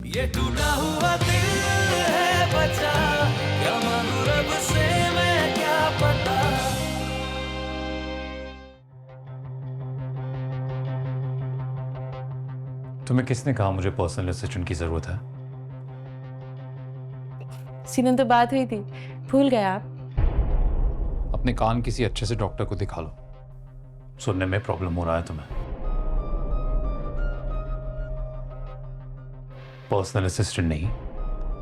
ये टूटा हुआ दिल है बचा, क्या मांगू रब से मैं क्या पता। तुम्हें किसने कहा मुझे पर्सनल असिस्टेंट की जरूरत है? सीधे तो बात हुई थी, भूल गए आप? अपने कान किसी अच्छे से डॉक्टर को दिखा लो, सुनने में प्रॉब्लम हो रहा है तुम्हें। पर्सनल असिस्टेंट नहीं,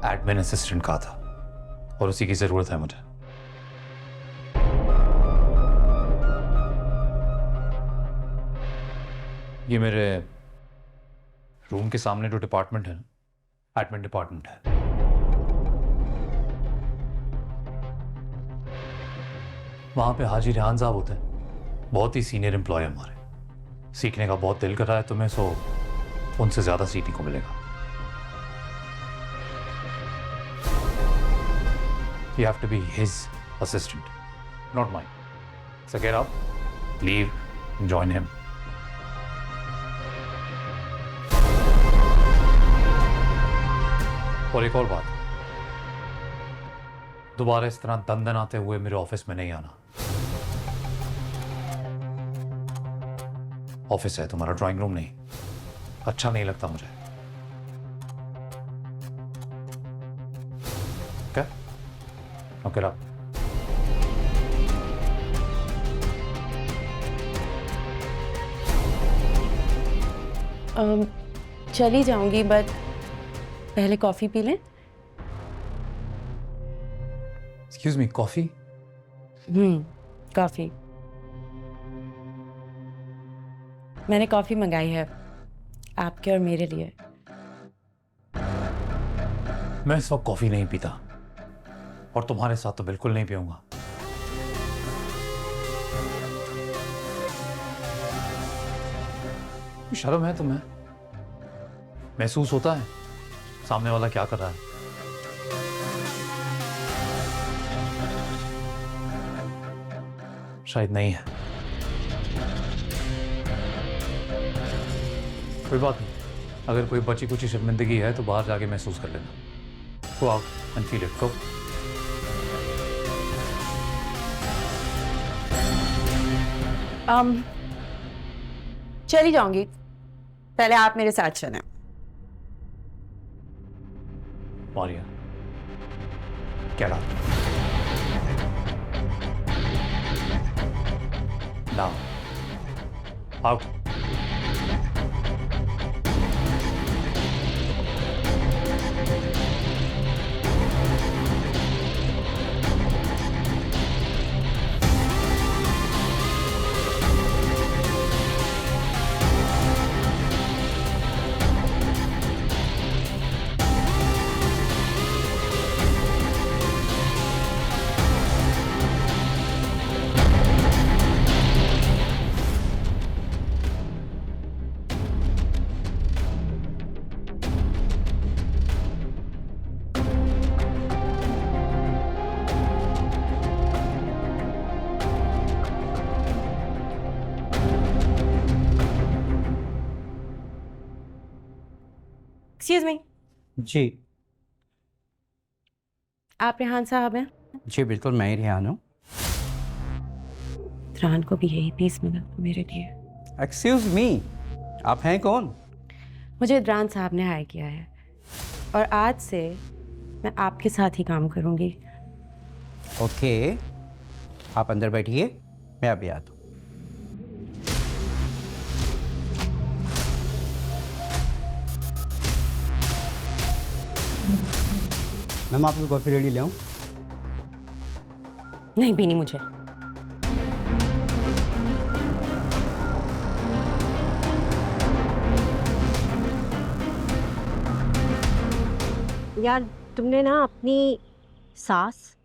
एडमिन असिस्टेंट कहा था, और उसी की जरूरत है मुझे। ये मेरे रूम के सामने जो डिपार्टमेंट है ना, एडमिन डिपार्टमेंट है। वहां पे हाजी रेहान साहब होते हैं, बहुत ही सीनियर एम्प्लॉय हमारे। सीखने का बहुत दिल कर रहा है तुम्हें, सो उनसे ज्यादा सीखने को मिलेगा। You have to be his assistant, not mine. So get up, leave, and join him. और एक और बात, दोबारा इस तरह दंदन आते हुए मेरे ऑफिस में नहीं आना। ऑफिस है तुम्हारा, ड्राइंग रूम नहीं। अच्छा नहीं लगता मुझे। क्या? Now get up. चली जाऊंगी, बट पहले कॉफी पी लें। Excuse me, coffee? कॉफी। मैंने कॉफी मंगाई है आपके और मेरे लिए। मैं इस वक्त कॉफी नहीं पीता, और तुम्हारे साथ तो बिल्कुल नहीं पीऊंगा। शर्म है तुम्हें? महसूस होता है सामने वाला क्या कर रहा है? शायद नहीं है। कोई बात नहीं, अगर कोई बची कुची शर्मिंदगी है तो बाहर जाके महसूस कर लेना। Go out and feel it. Go. चली जाऊंगी, पहले आप मेरे साथ चलें। Maria, get up. Now, out. Excuse me, जी आप रेहान साहब हैं? जी बिल्कुल, मैं ही रेहान हूँ। रेहान को भी यही 20 मिनट मेरे लिए। एक्सक्यूज मी, आप हैं कौन? मुझे इदरान साहब ने हायर किया है, और आज से मैं आपके साथ ही काम करूंगी। ओके, आप अंदर बैठिए, मैं अभी आता हूँ। मैम, आपको कॉफ़ी रेडी ले आऊँ? नहीं पीनी मुझे। यार, तुमने ना अपनी सास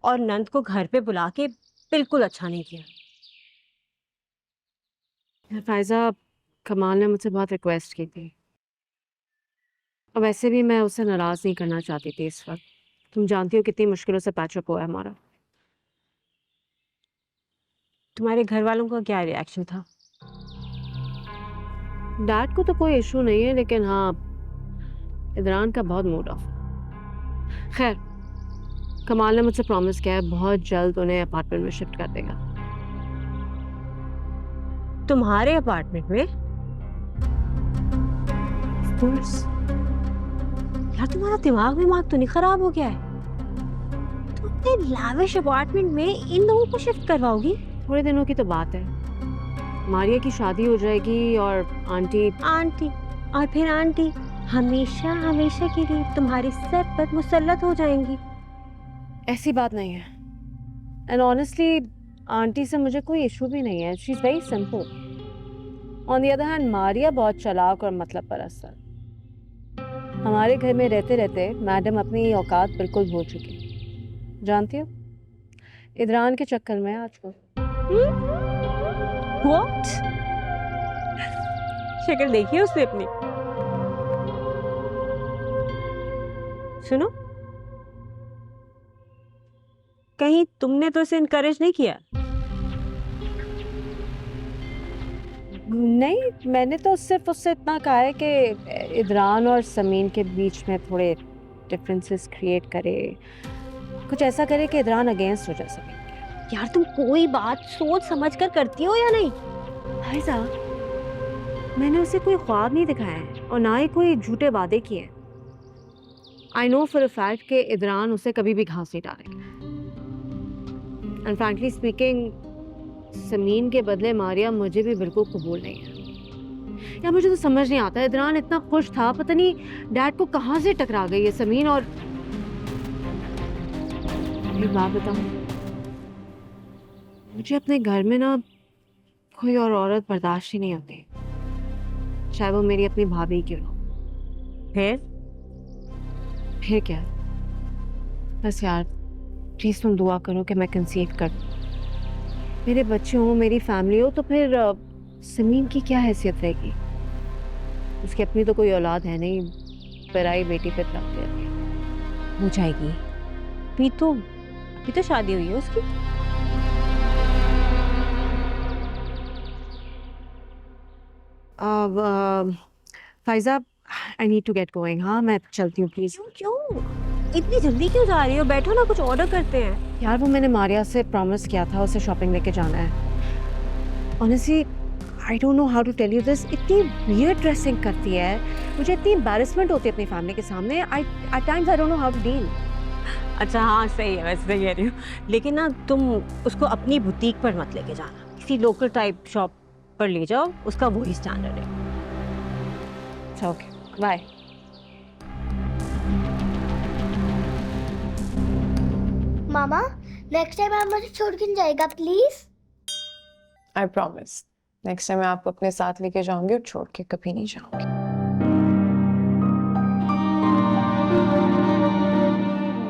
और नंद को घर पे बुला के बिल्कुल अच्छा नहीं किया। यार फायजा, कमाल ने मुझसे बहुत रिक्वेस्ट की थी, और वैसे भी मैं उसे नाराज नहीं करना चाहती थी इस वक्त। तुम जानती हो कितनी मुश्किलों से पैचअप हुआ है हमारा। तुम्हारे घर वालों का क्या रिएक्शन था? डैड को तो कोई इशू नहीं है, लेकिन हाँ, इदरान का बहुत मूड ऑफ। खैर, कमाल ने मुझसे प्रॉमिस किया है बहुत जल्द उन्हें अपार्टमेंट में शिफ्ट कर देगा। तुम्हारे अपार्टमेंट में? Of course। यार तुम्हारा दिमाग तो नहीं खराब हो गया है? तुम अपने लाविश अपार्टमेंट में इन लोगों को शिफ्ट करवाओगी? थोड़े दिनों की तो बात है, मारिया की शादी हो जाएगी और आंटी और फिर आंटी हमेशा हमेशा के लिए तुम्हारे सर पर मुसल्लत हो जाएंगी। ऐसी बात नहीं है। एंड ऑनेस्टली आंटी से मुझे कोई इशू भी नहीं है। She is very simple. On the other hand Maria बहुत चालाक और मतलब परस्त है। हमारे घर में रहते रहते मैडम अपनी औकात बिल्कुल भूल चुकी। जानती हो, इदरान के चक्कर में आजकल। What? शक्ल देखी है उसने अपनी? सुनो, कहीं तुमने तो उसे इनकरेज नहीं किया? नहीं, मैंने तो सिर्फ उससे इतना कहा है कि इदरान और समीन के बीच में थोड़े डिफरेंसेस क्रिएट करे, कुछ ऐसा करे कि इदरान अगेंस्ट हो जाए समीन के। यार तुम कोई बात सोच समझ कर करती हो या नहीं? भाई साहब, मैंने उसे कोई ख्वाब नहीं दिखाया है और ना ही कोई झूठे वादे किए हैं। I know for a fact कि इदरान उसे कभी भी घास नहीं डालेंगे। एंड फ्रैंकली स्पीकिंग, समीन के बदले मारिया मुझे भी बिल्कुल कबूल नहीं है। यार मुझे तो समझ नहीं आता, इदरान इतना खुश था, पता नहीं डैड को कहाँ से टकरा गई है समीन। और एक बात बताऊं, मुझे अपने घर में ना कोई और औरत बर्दाश्त ही नहीं होती, चाहे वो मेरी अपनी भाभी क्यों ना। फिर क्या, बस यार प्लीज तुम दुआ करो कि मैं कंसीव कर दूं। मेरे बच्चे हो, मेरी फैमिली हो, तो फिर समीन की क्या हैसियत रहेगी? उसकी अपनी तो कोई औलाद है नहीं, पराई बेटी पे तरफ देती है। हो जाएगी। अभी तो शादी हुई है उसकी। Faiza, I need to get going. हाँ मैं चलती हूँ प्लीज। क्यों इतनी जल्दी क्यों जा रही हो? बैठो ना, कुछ ऑर्डर करते हैं। यार वो मैंने मारिया से प्रॉमिस किया था, उसे शॉपिंग लेके जाना है। Honestly I don't know how to tell you this, इतनी वियर्ड ड्रेसिंग करती है, मुझे इतनी एम्बैरेसमेंट होती है अपनी फैमिली के सामने। At times I don't know how to deal. अच्छा हाँ सही है, वैसे सही कह रही हो, लेकिन ना तुम उसको अपनी बुटीक पर मत लेके जाना, किसी लोकल टाइप शॉप पर ले जाओ, उसका वही स्टैंडर्ड है। अच्छा ओके, बाय। मामा, नेक्स्ट टाइम आप मुझे छोड़ के नहीं जाएगा please? I promise, next time मैं आपको अपने साथ लेके जाऊंगी और छोड़ के कभी नहीं जाऊंगी।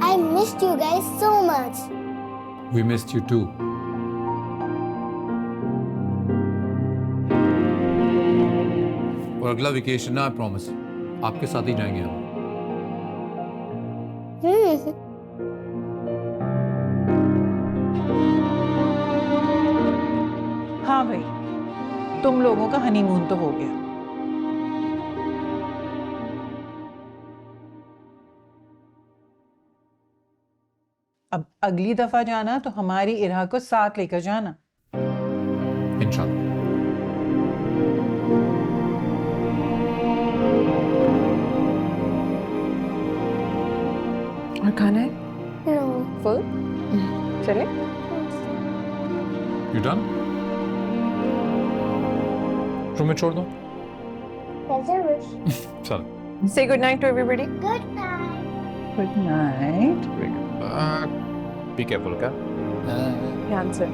I missed you guys so much. We missed you too. और अगला वेकेशन ना, आई प्रॉमिस आपके साथ ही जाएंगे हम। हाँ भाई, तुम लोगों का हनीमून तो हो गया। अब अगली दफा जाना तो हमारी इरा को साथ लेकर जाना। इंशाल्लाह। और खाना है? No. फुल? चले? You done? रूम में छोड़ दो। As I wish. चलो। Say good night to everybody. Good night. Good night. Be careful, okay? ध्यान से।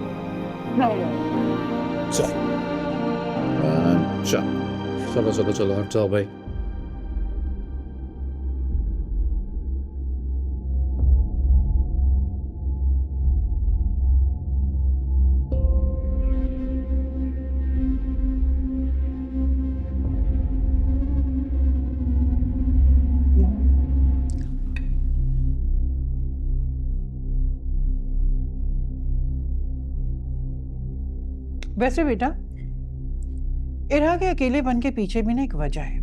चलो हट जाओ भाई। वैसे बेटा, इरा के अकेलेपन के पीछे भी ना एक वजह है।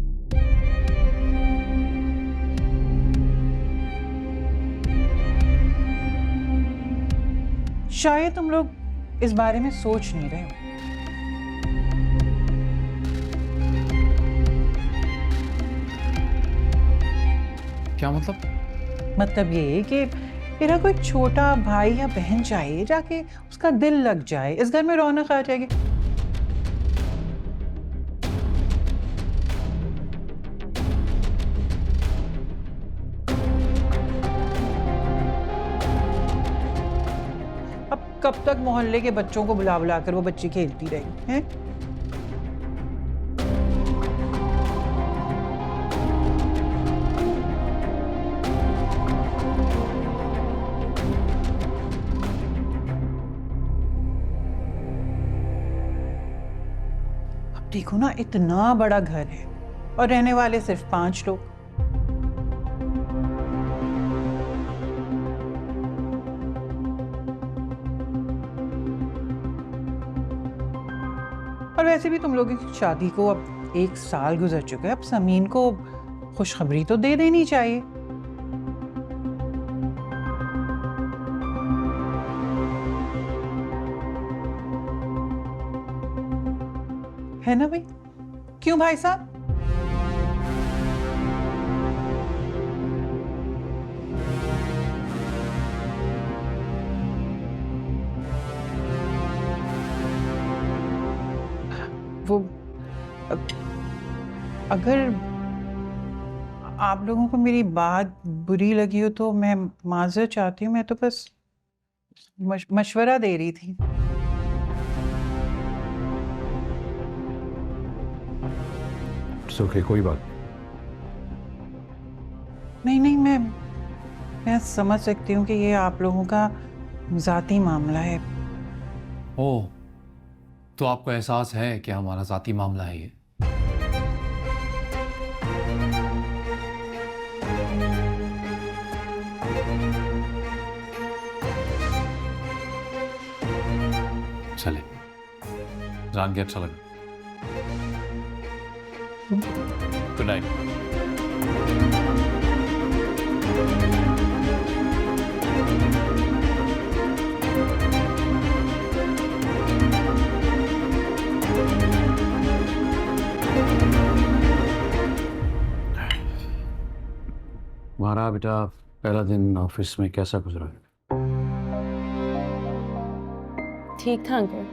शायद तुम लोग इस बारे में सोच नहीं रहे हो। क्या मतलब? मतलब ये है कि मेरा कोई छोटा भाई या बहन चाहिए, जाके उसका दिल लग जाए, इस घर में रौनक आ जाएगी। अब कब तक मोहल्ले के बच्चों को बुला बुला कर वो बच्ची खेलती रही हैं? देखो ना, इतना बड़ा घर है और रहने वाले सिर्फ 5 लोग। और वैसे भी तुम लोगों की शादी को अब 1 साल गुजर चुका है, अब समीन को खुशखबरी तो दे देनी चाहिए। है ना भाई? क्यों भाई साहब? वो अगर आप लोगों को मेरी बात बुरी लगी हो तो मैं माजरत चाहती हूँ। मैं तो बस मशवरा दे रही थी। ओके, कोई बात नहीं नहीं, मैं समझ सकती हूँ कि ये आप लोगों का ज़ाती मामला है। ओह, तो आपको एहसास है कि हमारा ज़ाती मामला है ये? चले, जान के अच्छा लगा। Good night. तुम्हारा बेटा पहला दिन ऑफिस में कैसा गुजरा? ठीक था अंकल।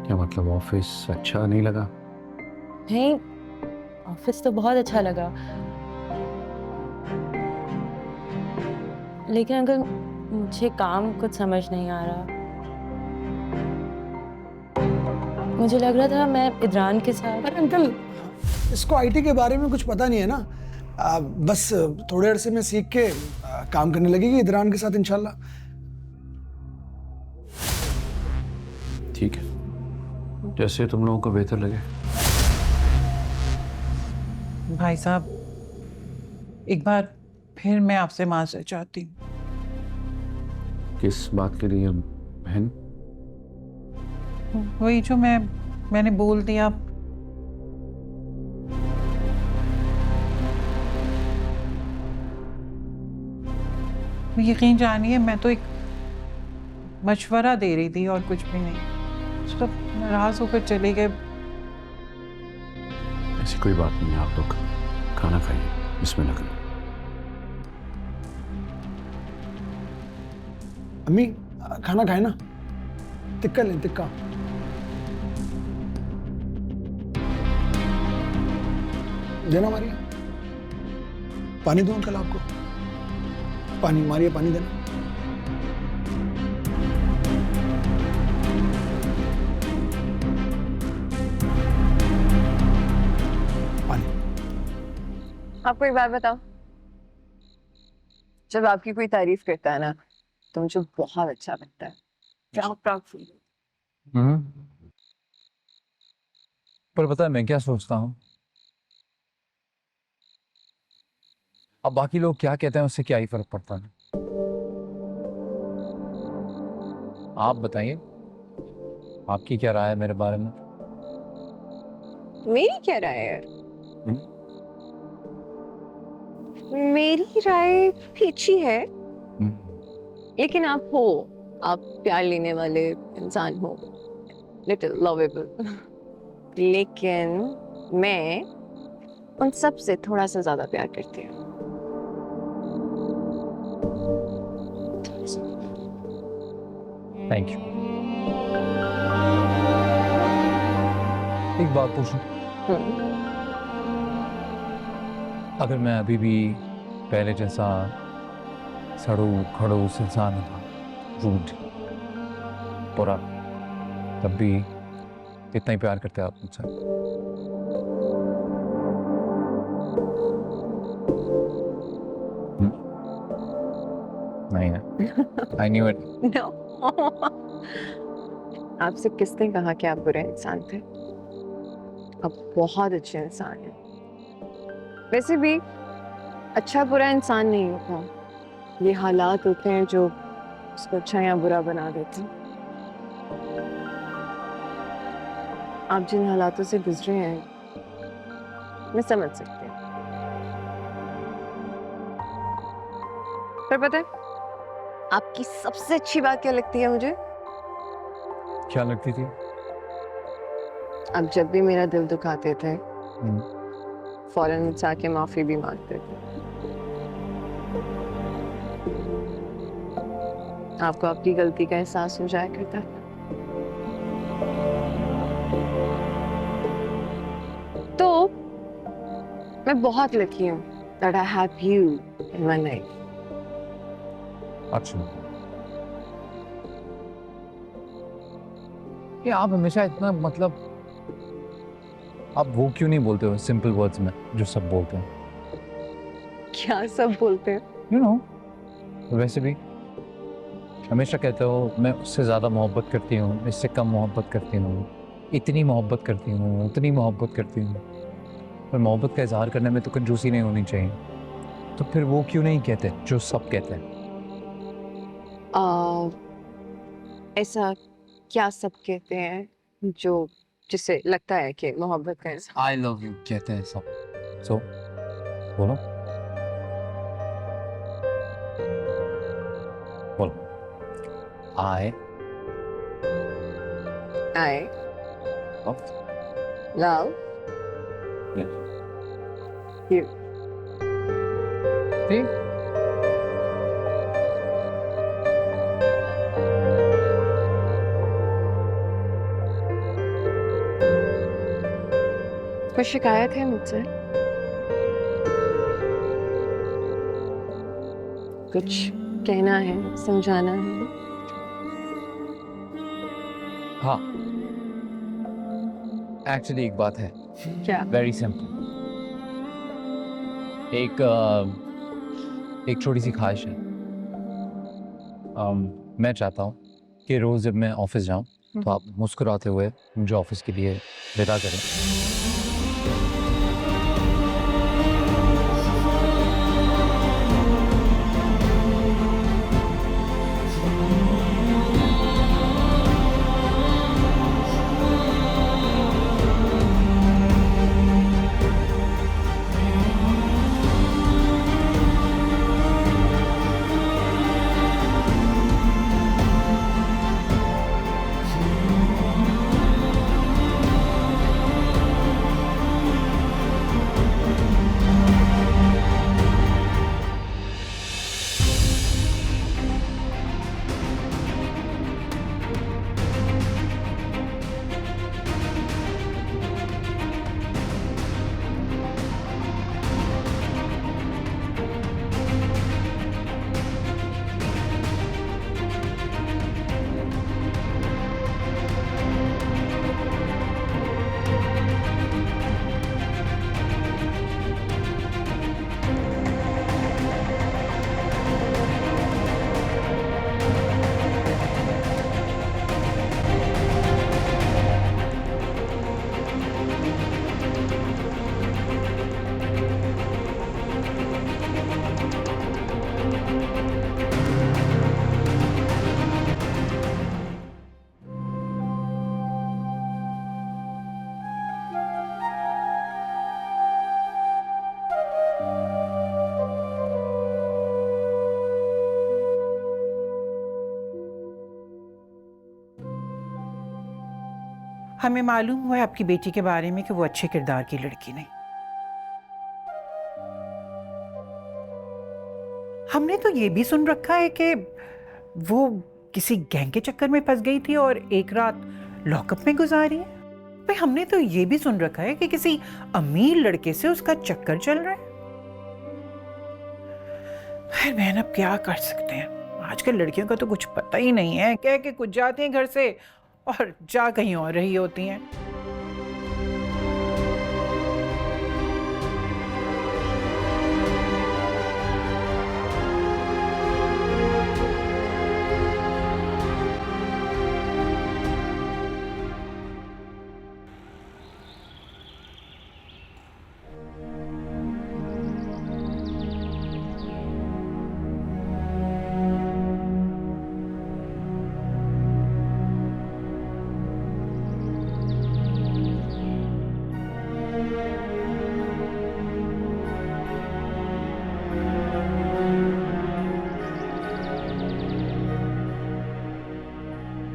क्या मतलब, ऑफिस अच्छा नहीं लगा? नहीं, ऑफिस तो बहुत अच्छा लगा, लेकिन अंकल मुझे काम कुछ समझ नहीं आ रहा। मुझे लग रहा था मैं इदरान के साथ। अरे अंकल, इसको आईटी के बारे में कुछ पता नहीं है ना। बस थोड़े अरसे में सीख के काम करने लगेगी इदरान के साथ इंशाल्लाह। ठीक है, जैसे तुम लोगों को बेहतर लगे। भाई साहब, एक बार फिर मैं आपसे माजरत चाहती हूँ। किस बात के लिए बहन? वही जो मैंने बोल दिया। यकीन जानिए, मैं तो एक मशवरा दे रही थी और कुछ भी नहीं। सिर्फ नाराज होकर चले गए। ऐसी कोई बात नहीं है, आप लोग खाना खाइए, बिस्मिल्लाह करिए। अम्मी, खाना खाए ना? टिक्का लें, टिक्का। देना मारिया। पानी दूं अंकल आपको? पानी मारिए, पानी देना। आपको एक बात बताओ, जब आपकी कोई तारीफ करता है ना तो मुझे बहुत अच्छा लगता है। Proud feel. पर पता है मैं क्या सोचता हूँ, अब बाकी लोग क्या कहते हैं उससे क्या ही फर्क पड़ता है। आप बताइए, आपकी क्या राय है मेरे बारे में? मेरी क्या राय है? मेरी राय भी अच्छी है, लेकिन आप हो आप प्यार लेने वाले इंसान हो, लिटिल लवेबल, लेकिन मैं उन सब से थोड़ा सा ज्यादा प्यार करती हूँ। Thank you. एक बात पूछूं, अगर मैं अभी भी पहले जैसा सड़ू खड़ूस इंसान था, रूड, बुरा, तब भी इतना ही प्यार करते आप मुझसे? नहीं ना? I knew it. No. आपसे किसने कहा कि आप बुरे इंसान थे? आप बहुत अच्छे इंसान हैं। वैसे भी अच्छा बुरा इंसान नहीं होता, ये हालात होते हैं जो उसको अच्छा या बुरा बना देते हैं। आप जिन हालातों से गुजरे हैं मैं समझ सकती हूँ, पर पता है आपकी सबसे अच्छी बात क्या लगती है मुझे? क्या लगती थी? आप जब भी मेरा दिल दुखाते थे फौरन मुझसे आके माफी भी मांगते थे। आपको आपकी गलती का एहसास हो जाया करता था। तो मैं बहुत लकी हूँ that I have you in my life। अच्छा, ये आप हमेशा इतना मतलब आप वो क्यों नहीं बोलते हो सिंपल वर्ड्स में जो सब बोलते हैं? क्या सब बोलते हैं? यू नो, वैसे भी हमेशा कहते हो मैं उससे ज़्यादा मोहब्बत करती हूँ, इससे कम मोहब्बत करती हूँ, इतनी मोहब्बत करती हूँ, उतनी मोहब्बत करती हूँ। पर मोहब्बत का इजहार करने में तो कंजूसी नहीं होनी चाहिए, तो फिर वो क्यों नहीं कहते जो सब कहते हैं? ऐसा क्या सब कहते हैं जो जिसे लगता है कि मोहब्बत का इजहार? आई लव यू कहते हैं सब। सो बोलो बोलो। आई love you। ठीक, कोई शिकायत है मुझसे? कुछ कहना है, समझाना है? हाँ, एक्चुअली एक बात है, क्या? Very simple. एक छोटी सी ख्वाहिश है। मैं चाहता हूँ कि रोज़ जब मैं ऑफिस जाऊँ तो आप मुस्कुराते हुए मुझे ऑफिस के लिए विदा करें। हमें मालूम हुआ है आपकी बेटी के बारे में कि वो अच्छे किरदार की लड़की नहीं। हमने तो ये भी सुन रखा है कि वो किसी गैंग के चक्कर में फंस गई थी और एक रात लॉकअप में गुजारी है। भाई हमने तो ये भी सुन रखा है कि किसी अमीर लड़के से उसका चक्कर चल रहा है। खैर बहन, अब क्या कर सकते हैं, आजकल लड़कियों का तो कुछ पता ही नहीं है, कह के कुछ जाती हैं घर से और जा कहीं और रही होती हैं।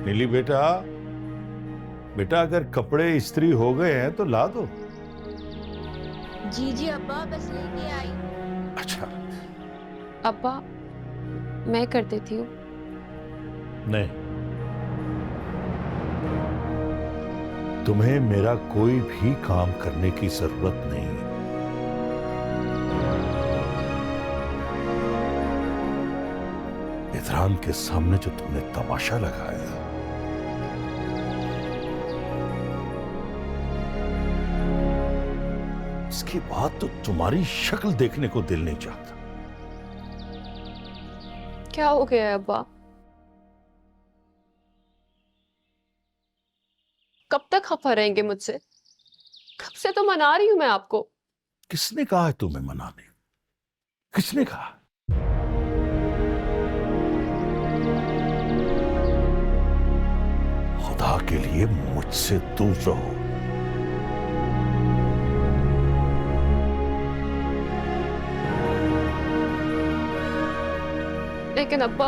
नीली बेटा, बेटा अगर कपड़े इस्त्री हो गए हैं तो ला दो। जी जी अब्बा, बस लेके आई। अच्छा। अब्बा मैं कर देती हूँ। नहीं, तुम्हें मेरा कोई भी काम करने की जरूरत नहीं। इधरान के सामने जो तुमने तमाशा लगाया, इसके बाद तो तुम्हारी शक्ल देखने को दिल नहीं चाहता। क्या हो गया अब्बा? कब तक खफा रहेंगे मुझसे? कब से तो मना रही हूं मैं आपको। किसने कहा है तुम्हें मनाने? किसने कहा? खुदा के लिए मुझसे दूर रहो। लेकिन अब्बा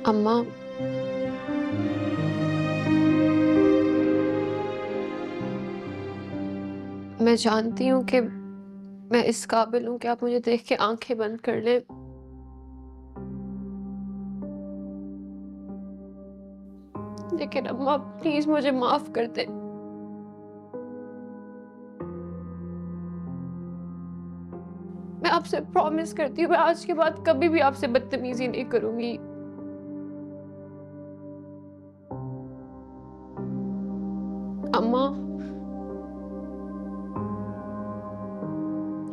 अम्मा मैं जानती हूँ कि मैं इस काबिल हूँ कि आप मुझे देख के आंखें बंद कर लें, लेकिन अम्मा प्लीज मुझे माफ कर दें। मैं आपसे प्रॉमिस करती हूँ मैं आज के बाद कभी भी आपसे बदतमीजी नहीं करूंगी। अम्मा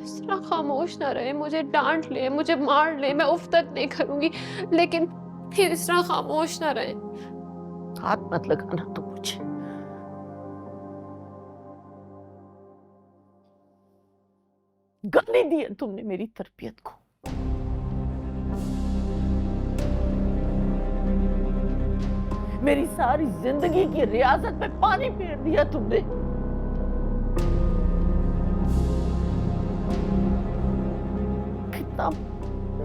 इस तरह खामोश ना रहे, मुझे डांट ले, मुझे मार ले, मैं उफ तक नहीं करूंगी, लेकिन फिर इस तरह खामोश ना रहे। हाथ मत लगाना तुम मुझे। गाली दी है तुमने मेरी तरबियत को। मेरी सारी जिंदगी की रियासत में पानी फेर दिया तुमने। कितना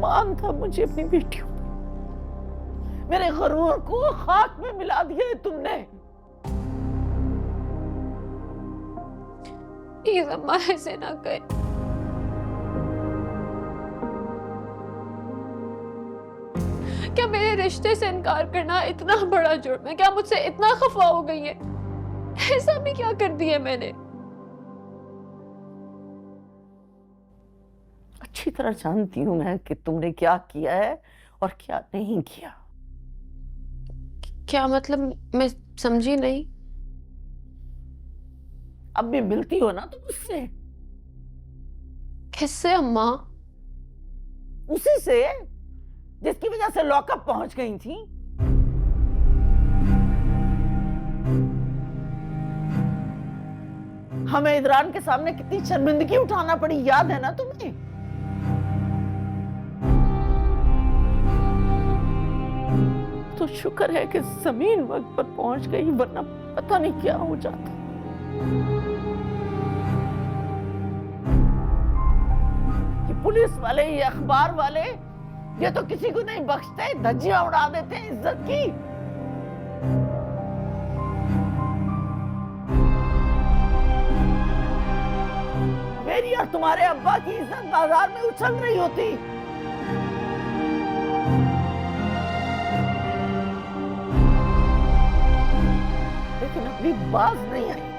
मान था मुझे अपनी बेटियों पर, मेरे गरूर को खाक में मिला दिया है तुमने। प्लीज अम्मा ऐसे ना कहे। क्या मेरे रिश्ते से इनकार करना इतना बड़ा जुर्म है? क्या मुझसे इतना खफा हो गई है? ऐसा भी क्या कर दिया मैंने? अच्छी तरह जानती हूँ मैं कि तुमने क्या किया है और क्या नहीं किया। क्या मतलब? मैं समझी नहीं। अब भी मिलती हो ना तुम उससे? किससे अम्मा? उसी से जिसकी वजह से लॉकअप पहुंच गई थी। हमें इदरान के सामने कितनी शर्मिंदगी उठाना पड़ी, याद है ना तुम्हें? तो शुक्र है कि जमीन वक्त पर पहुंच गई, वरना पता नहीं क्या हो जाता। ये पुलिस वाले, ये अखबार वाले, ये तो किसी को नहीं बख्शते, धज्जियां उड़ा देते हैं इज्जत की। मेरी और तुम्हारे अब्बा की इज्जत बाजार में उछल रही होती। लेकिन अपनी बाज नहीं आई।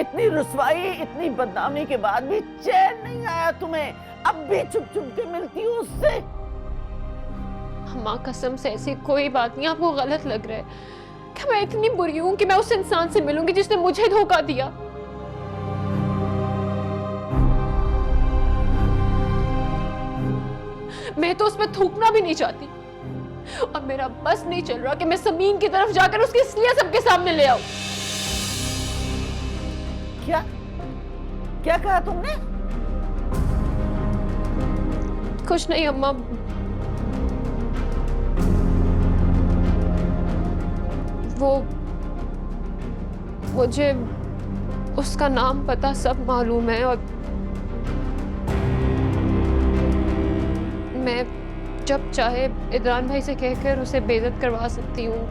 इतनी रुसवाई, इतनी बदनामी के बाद भी चैन नहीं आया तुम्हें। अब भी चुप चुप के मिलती हो उससे। अम्मा कसम से ऐसी कोई बात नहीं, आपको गलत लग रहा है। क्या मैं इतनी बुरी हूं कि मैं उस इंसान से मिलूंगी जिसने मुझे धोखा दिया? मैं तो उसमें थूकना भी नहीं चाहती, और मेरा बस नहीं चल रहा कि मैं समीन की तरफ जाकर उसकी असलियत सबके सामने ले आऊं। क्या क्या कहा तुमने? कुछ नहीं अम्मा, वो मुझे उसका नाम पता सब मालूम है, और मैं जब चाहे इदरान भाई से कहकर उसे बेइज्जत करवा सकती हूँ।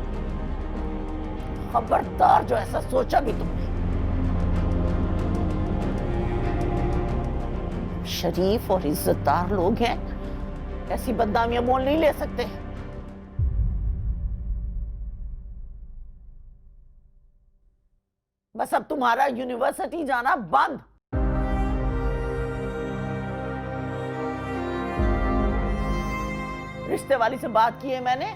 खबरदार जो ऐसा सोचा भी तुमने। शरीफ और इज्जतदार लोग हैं, ऐसी बदनामियां मोल नहीं ले सकते। बस अब तुम्हारा यूनिवर्सिटी जाना बंद। रिश्ते वाली से बात की है मैंने,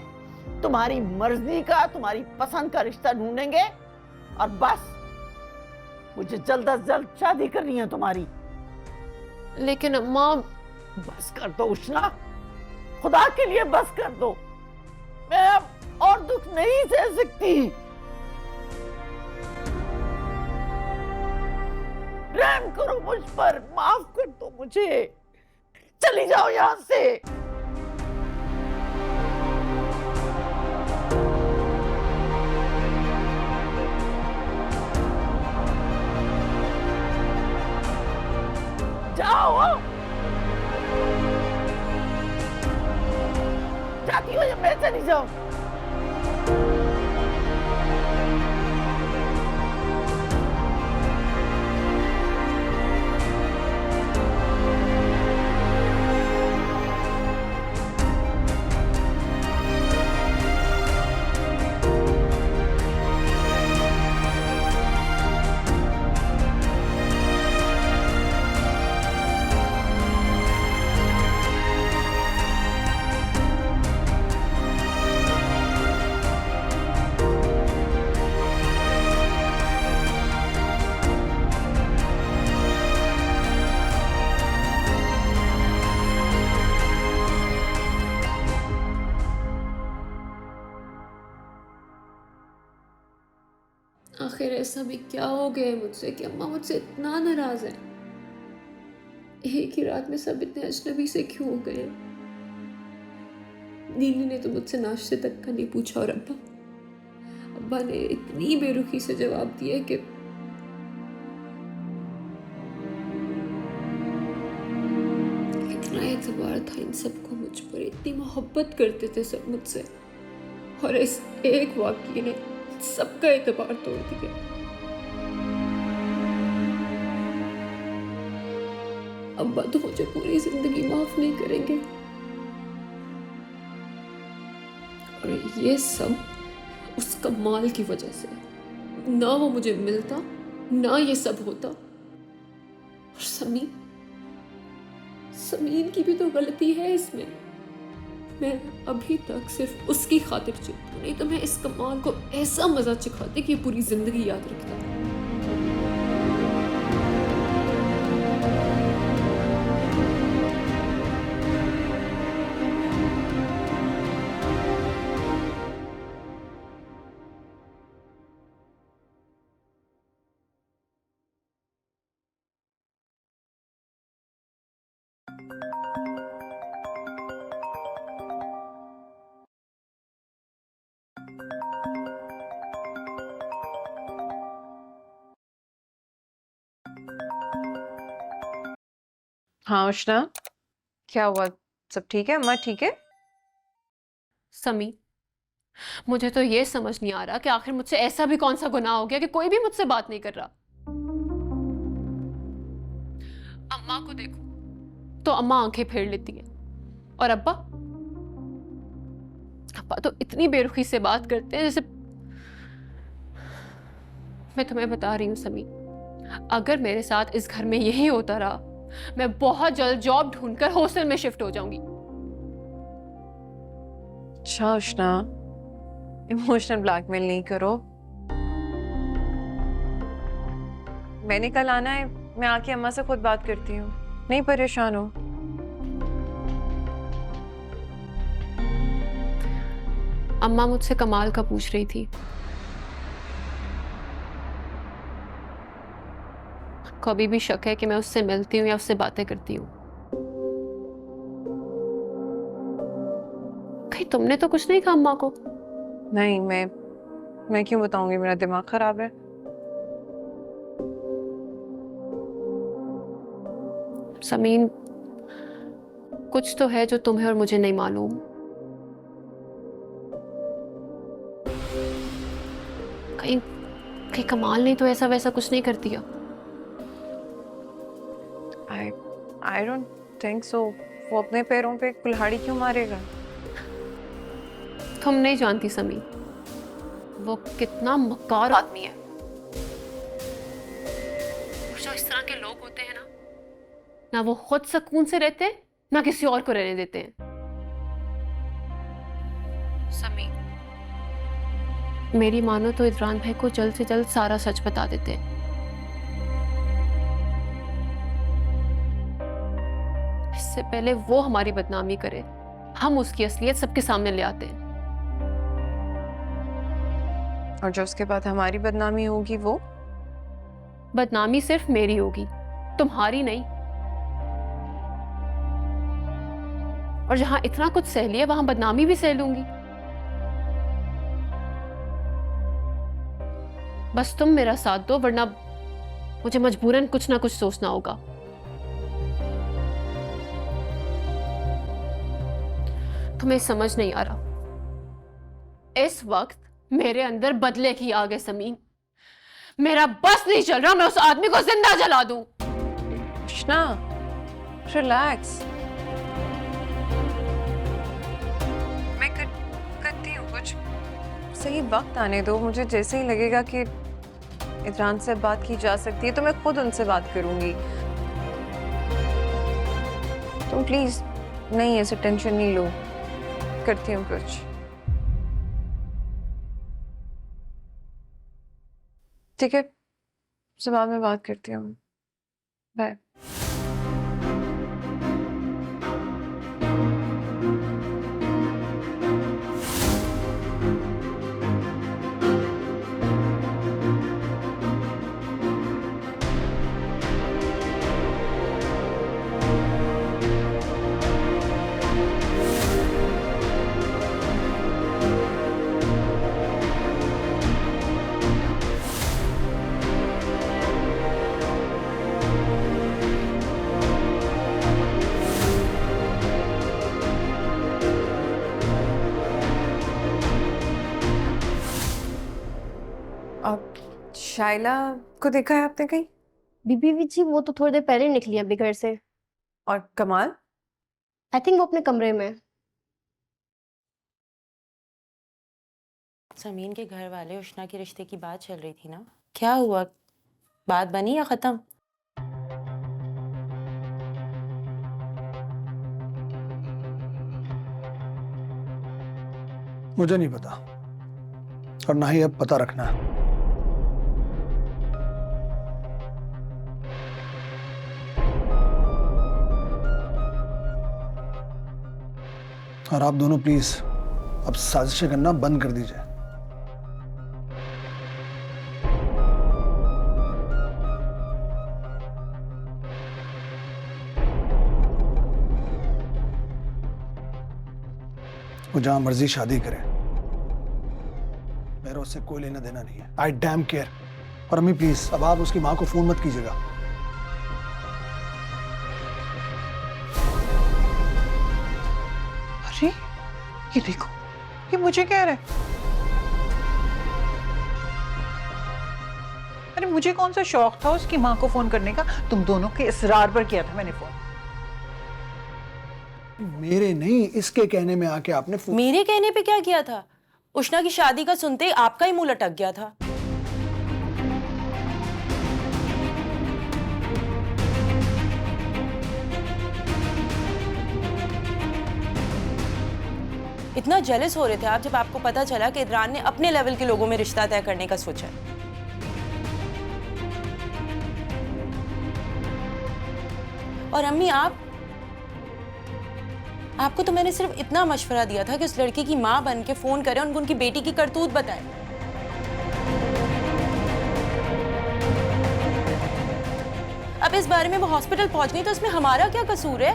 तुम्हारी मर्जी का, तुम्हारी पसंद का रिश्ता ढूंढेंगे, और बस मुझे जल्द अज जल्द शादी करनी है तुम्हारी। लेकिन अम्मा, बस कर दो उष्णा, खुदा के लिए बस कर दो। मैं अब और दुख नहीं सह सकती। रहम करो मुझ पर, माफ कर दो मुझे। चली जाओ यहां से। जाओ। जाती हो या मैं चली जाऊं? आखिर ऐसा भी क्या हो गया है मुझसे कि अम्मा मुझसे इतना नाराज है? एक ही रात में सब इतने अजनबी से क्यों हो गए? नीली ने तो मुझसे नाश्ते तक का नहीं पूछा, और अब्बा ने इतनी बेरुखी से जवाब दिया कि इतना एतबार था इन सबको मुझ पर, इतनी मोहब्बत करते थे सब मुझसे, और इस एक वाक़ये ने सबका एतबार तोड़ दिया। अब्बा तो मुझे पूरी जिंदगी माफ नहीं करेंगे। और ये सब उस कमाल की वजह से। ना वो मुझे मिलता, ना ये सब होता। और समीन की भी तो गलती है इसमें। मैं अभी तक सिर्फ उसकी खातिर चुप हूं, नहीं तो मैं इस कमाल को ऐसा मजा चखाती कि ये पूरी जिंदगी याद रखता। हाँ उष्णा, क्या हुआ? सब ठीक है? अम्मा ठीक है? समी, मुझे तो ये समझ नहीं आ रहा कि आखिर मुझसे ऐसा भी कौन सा गुनाह हो गया कि कोई भी मुझसे बात नहीं कर रहा। अम्मा को देखो तो अम्मा आंखें फेर लेती है, और अब्बा तो इतनी बेरुखी से बात करते हैं जैसे। मैं तुम्हें बता रही हूँ समी, अगर मेरे साथ इस घर में यही होता रहा, मैं बहुत जल्द जॉब ढूंढकर हॉस्टल में शिफ्ट हो जाऊंगी। अच्छा उष्णा, इमोशनल ब्लैकमेल नहीं करो। मैंने कल आना है, मैं आके अम्मा से खुद बात करती हूँ। नहीं परेशान हो। अम्मा मुझसे कमाल का पूछ रही थी। कभी भी शक है कि मैं उससे मिलती हूँ या उससे बातें करती हूँ? कहीं तुमने तो कुछ नहीं कहा अम्मा को? नहीं, मैं क्यों बताऊंगी? मेरा दिमाग खराब है। समीन, कुछ तो है जो तुम्हें और मुझे नहीं मालूम। कहीं कमाल नहीं तो ऐसा वैसा कुछ नहीं कर दिया? I don't think so. वो अपने पैरों पे कुल्हाड़ी क्यों मारेगा? तुम नहीं जानती समी, वो कितना मक्कार आदमी है। जो इस तरह के लोग होते हैं ना वो खुद सुकून से रहते हैं, ना किसी और को रहने देते हैं। समी, मेरी मानो तो इदरान भाई को जल्द से जल्द सारा सच बता देते हैं। इससे पहले वो हमारी बदनामी करे, हम उसकी असलियत सबके सामने ले आते हैं। और जो उसके बाद हमारी बदनामी होगी, वो बदनामी सिर्फ मेरी होगी, तुम्हारी नहीं। और जहां इतना कुछ सह लिया वहां बदनामी भी सह लूंगी। बस तुम मेरा साथ दो, वरना मुझे मजबूरन कुछ ना कुछ सोचना होगा। तुम्हें समझ नहीं आ रहा, इस वक्त मेरे अंदर बदले की आग है समीन। मेरा बस नहीं चल रहा, मैं उस आदमी को जिंदा जला दूं। कृष्णा, रिलैक्स। मैं करती हूँ कुछ। सही वक्त आने दो मुझे। जैसे ही लगेगा कि इदरान से बात की जा सकती है तो मैं खुद उनसे बात करूंगी। तुम प्लीज नहीं ऐसे टेंशन नहीं लो। करती हूँ कुछ। ठीक है, सुबह में बात करती हूँ। बाय। शाइला को देखा है आपने कहीं? बीबी जी वो तो थोड़ी देर पहले निकली अभी घर से। और कमाल? आई थिंक वो अपने कमरे में। समीन के घर वाले उष्णा के रिश्ते की बात चल रही थी ना, क्या हुआ? बात बनी या खत्म? मुझे नहीं पता और ना ही अब पता रखना है। और आप दोनों प्लीज अब साजिशें करना बंद कर दीजिए। वो जहां मर्जी शादी करे, मेरा उससे कोई लेना देना नहीं है। आई डैम केयर। और अम्मी प्लीज अब आप उसकी माँ को फोन मत कीजिएगा। अरे ये देखो, ये मुझे कह रहा है। अरे मुझे कौन सा शौक था उसकी माँ को फोन करने का? तुम दोनों के इसरार पर किया था मैंने फोन। मेरे नहीं, इसके कहने में आके आपने फोन। मेरे कहने पे क्या किया था? उष्णा की शादी का सुनते ही आपका ही मुंह लटक गया था। इतना जेलस हो रहे थे आप जब आपको पता चला कि इदरान ने अपने लेवल के लोगों में रिश्ता तय करने का सोचा है। और अम्मी आपको तो मैंने सिर्फ इतना मशवरा दिया था कि उस लड़की की माँ बन के फोन करें, उनको उनकी बेटी की करतूत बताएं। अब इस बारे में वो हॉस्पिटल पहुंच गई तो इसमें हमारा क्या कसूर है?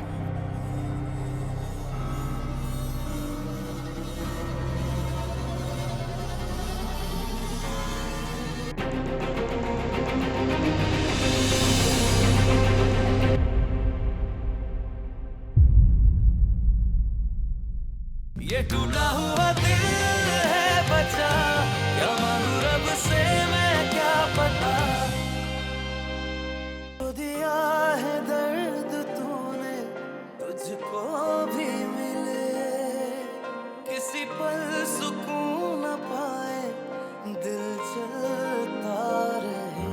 ये टूटा हुआ दिल है बचा, क्या मांगू रब से मैं क्या पता। तो दिया है दर्द तूने, तुझको भी मिले, किसी पल सुकून न पाए, दिल चलता रहे।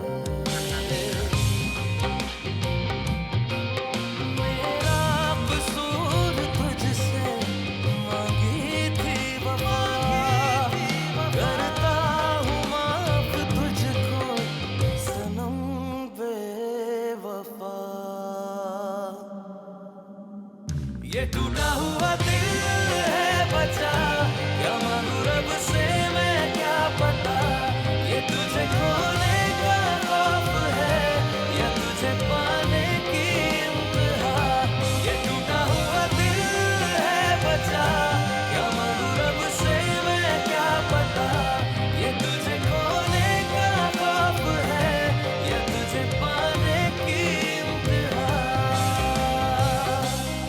मेरा कसूर तुझसे मांगी थी वफा, करता हूँ माफ तुझको सनम बेवफा। ये टूटा हुआ दिल है बचा,